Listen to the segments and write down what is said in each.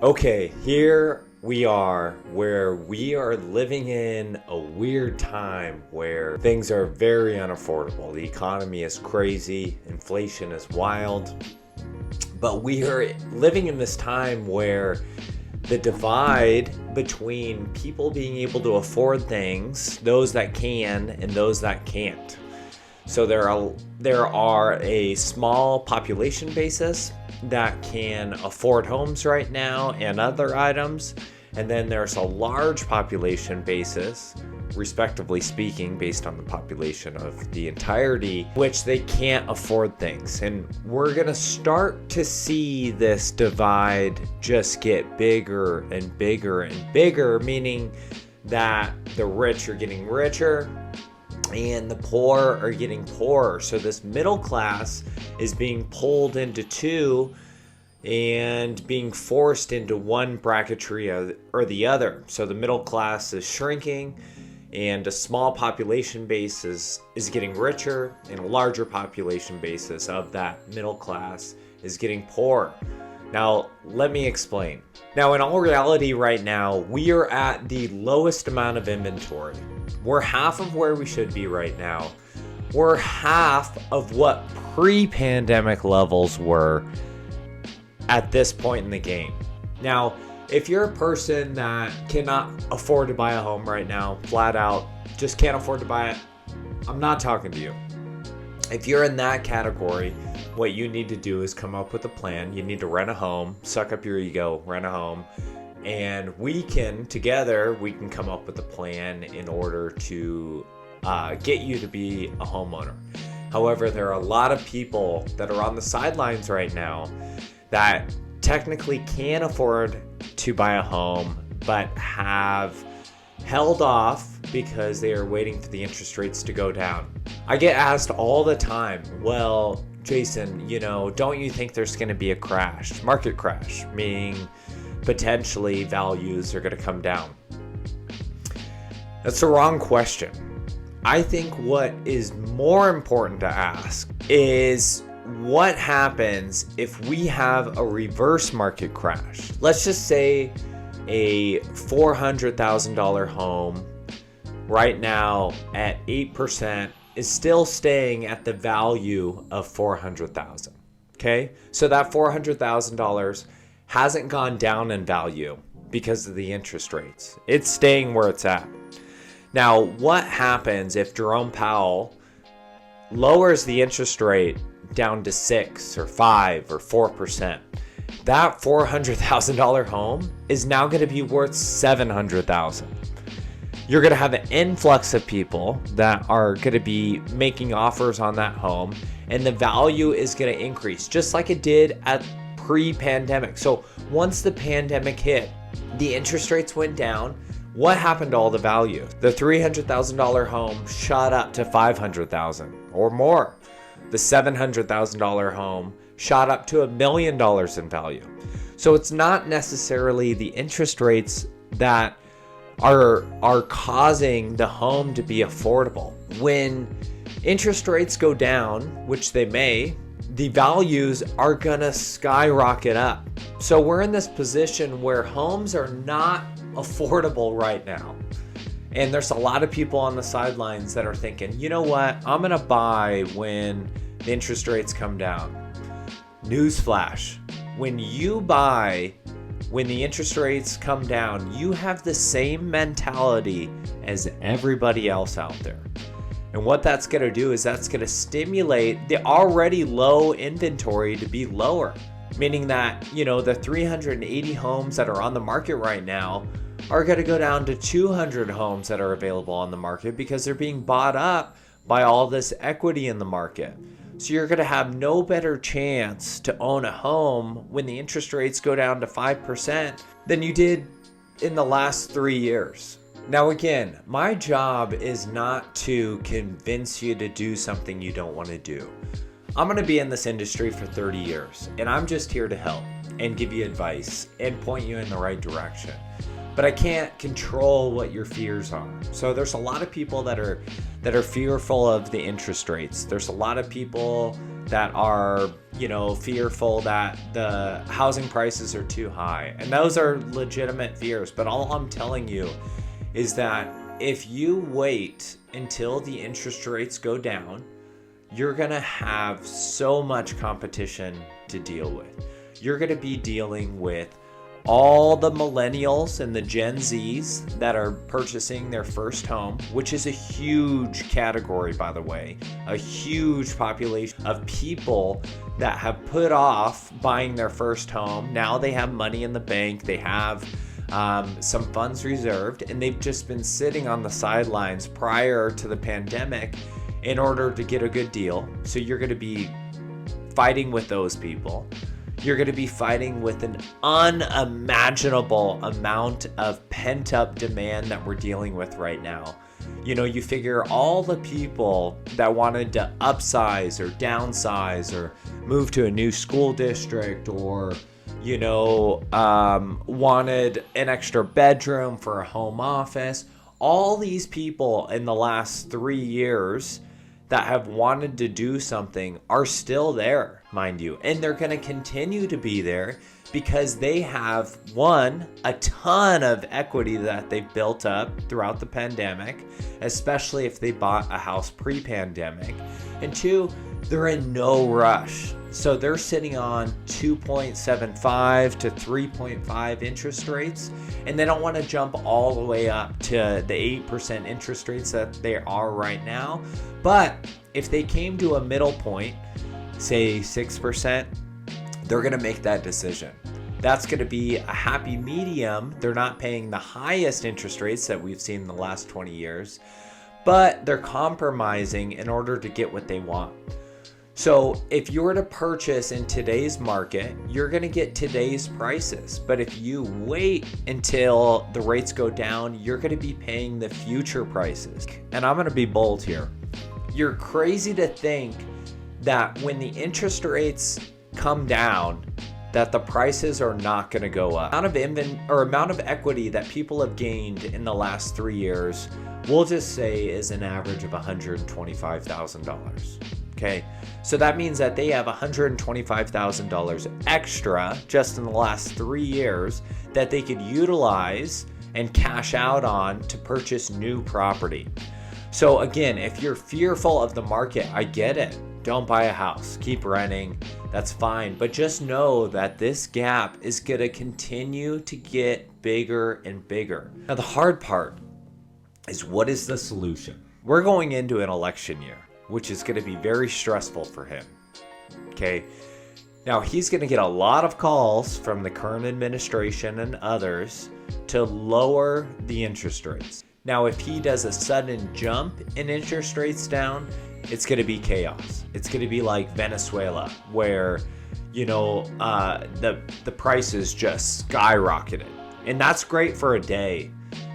Okay, here we are where we are living in a weird time where things are very unaffordable. The economy is crazy, inflation is wild, but we are living in this time where the divide between people being able to afford things, those that can and those that can't. So there are a small population basis that can afford homes right now and other items. And then there's a large population basis, respectively speaking, based on the population of the entirety, which they can't afford things. And we're going to start to see this divide just get bigger and bigger and bigger, meaning that the rich are getting richer and the poor are getting poorer. So this middle class is being pulled into two and being forced into one bracketry or the other. So the middle class is shrinking and a small population base is getting richer, and a larger population basis of that middle class is getting poorer. Now, let me explain. Now, in all reality right now, we are at the lowest amount of inventory. We're half of where we should be right now. We're half of what pre-pandemic levels were at this point in the game. Now, if you're a person that cannot afford to buy a home right now, flat out, just can't afford to buy it, I'm not talking to you. If you're in that category, what you need to do is come up with a plan. You need to rent a home, suck up your ego, rent a home, and we can come up with a plan in order to get you to be a homeowner. However, there are a lot of people that are on the sidelines right now that technically can afford to buy a home, but have held off because they are waiting for the interest rates to go down. I get asked all the time, well, Jason, don't you think there's going to be a market crash, meaning potentially values are going to come down? That's the wrong question. I think what is more important to ask is what happens if we have a reverse market crash? Let's just say a $400,000 home right now at 8% is still staying at the value of $400,000. Okay? So that $400,000 hasn't gone down in value because of the interest rates. It's staying where it's at. Now, what happens if Jerome Powell lowers the interest rate down to 6 or 5 or 4%? That $400,000 home is now going to be worth $700,000. You're going to have an influx of people that are going to be making offers on that home, and the value is going to increase just like it did at pre-pandemic. So once the pandemic hit, the interest rates went down. What happened to all the value? The $300,000 home shot up to $500,000 or more. The $700,000 home shot up to $1 million in value. So it's not necessarily the interest rates that are causing the home to be affordable. When interest rates go down, which they may, the values are gonna skyrocket up. So we're in this position where homes are not affordable right now. And there's a lot of people on the sidelines that are thinking, you know what, I'm gonna buy when the interest rates come down. Newsflash, when you buy when the interest rates come down, you have the same mentality as everybody else out there. And what that's going to do is that's going to stimulate the already low inventory to be lower, meaning that, the 380 homes that are on the market right now are going to go down to 200 homes that are available on the market because they're being bought up by all this equity in the market. So you're going to have no better chance to own a home when the interest rates go down to 5% than you did in the last 3 years. Now, again, my job is not to convince you to do something you don't want to do. I'm going to be in this industry for 30 years, and I'm just here to help and give you advice and point you in the right direction. But I can't control what your fears are. So there's a lot of people that are fearful of the interest rates. There's a lot of people that are, fearful that the housing prices are too high. And those are legitimate fears. But all I'm telling you is that if you wait until the interest rates go down, you're going to have so much competition to deal with. You're going to be dealing with all the millennials and the Gen Zs that are purchasing their first home, which is a huge category, by the way, a huge population of people that have put off buying their first home. Now they have money in the bank, they have some funds reserved, and they've just been sitting on the sidelines prior to the pandemic in order to get a good deal. So you're going to be fighting with those people. You're going to be fighting with an unimaginable amount of pent-up demand that we're dealing with right now. You figure all the people that wanted to upsize or downsize or move to a new school district or, wanted an extra bedroom for a home office. All these people in the last 3 years that have wanted to do something are still there, mind you. And they're going to continue to be there because they have, one, a ton of equity that they've built up throughout the pandemic, especially if they bought a house pre-pandemic. And two, they're in no rush. So they're sitting on 2.75 to 3.5 interest rates, and they don't want to jump all the way up to the 8% interest rates that they are right now. But if they came to a middle point, say 6%, they're going to make that decision. That's going to be a happy medium. They're not paying the highest interest rates that we've seen in the last 20 years, but they're compromising in order to get what they want. So if you were to purchase in today's market, you're going to get today's prices. But if you wait until the rates go down, you're going to be paying the future prices. And I'm going to be bold here. You're crazy to think that when the interest rates come down, that the prices are not going to go up. Amount of equity that people have gained in the last 3 years, we'll just say is an average of $125,000. Okay, so that means that they have $125,000 extra just in the last 3 years that they could utilize and cash out on to purchase new property. So again, if you're fearful of the market, I get it. Don't buy a house, keep renting, that's fine. But just know that this gap is going to continue to get bigger and bigger. Now, the hard part is, what is the solution? We're going into an election year, which is going to be very stressful for him. Okay. Now, he's going to get a lot of calls from the current administration and others to lower the interest rates. Now, if he does a sudden jump in interest rates down, it's going to be chaos. It's going to be like Venezuela, where, the prices just skyrocketed. And that's great for a day.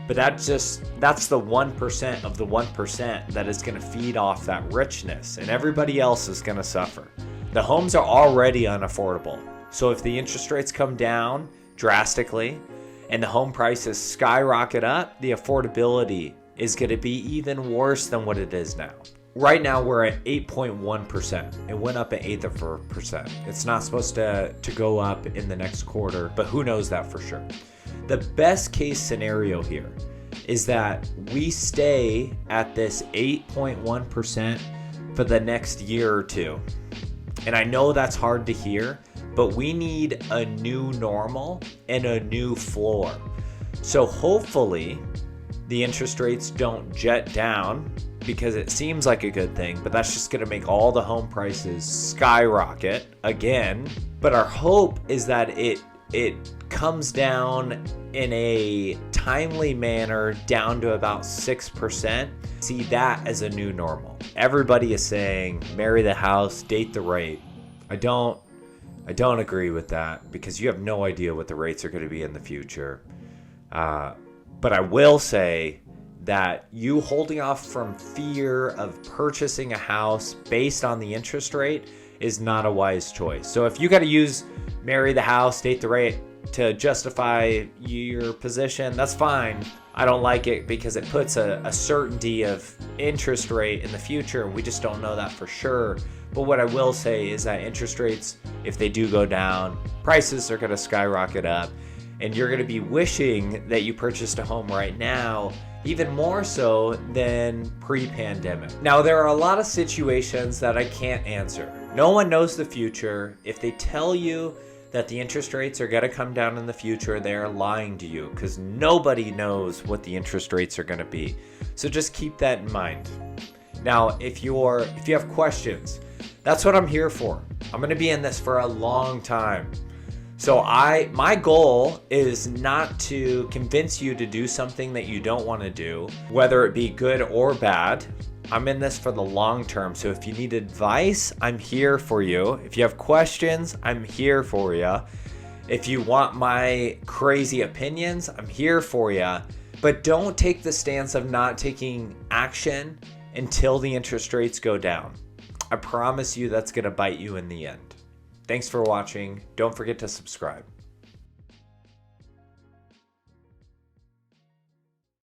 But that's the 1% of the 1% that is going to feed off that richness, and everybody else is going to suffer. The homes are already unaffordable. So if the interest rates come down drastically and the home prices skyrocket up, the affordability is going to be even worse than what it is now. Right now, we're at 8.1%. It went up an eighth of a percent. It's not supposed to go up in the next quarter, but who knows that for sure. The best case scenario here is that we stay at this 8.1% for the next year or two. And I know that's hard to hear, but we need a new normal and a new floor. So hopefully the interest rates don't jet down, because it seems like a good thing, but that's just going to make all the home prices skyrocket again. But our hope is that it comes down in a timely manner down to about 6%. See that as a new normal. Everybody is saying marry the house, date the rate. I don't agree with that, because you have no idea what the rates are going to be in the future. But I will say that you holding off from fear of purchasing a house based on the interest rate is not a wise choice. So if you got to use marry the house, date the rate to justify your position, that's fine. I don't like it because it puts a certainty of interest rate in the future, and we just don't know that for sure. But what I will say is that interest rates, if they do go down, prices are going to skyrocket up, and you're going to be wishing that you purchased a home right now, even more so than pre-pandemic. Now, there are a lot of situations that I can't answer. No one knows the future. If they tell you that the interest rates are going to come down in the future, they are lying to you, because nobody knows what the interest rates are going to be. So just keep that in mind. Now, if you have questions, that's what I'm here for. I'm going to be in this for a long time. So my goal is not to convince you to do something that you don't want to do, whether it be good or bad. I'm in this for the long term. So if you need advice, I'm here for you. If you have questions, I'm here for you. If you want my crazy opinions, I'm here for you. But don't take the stance of not taking action until the interest rates go down. I promise you that's going to bite you in the end. Thanks for watching. Don't forget to subscribe.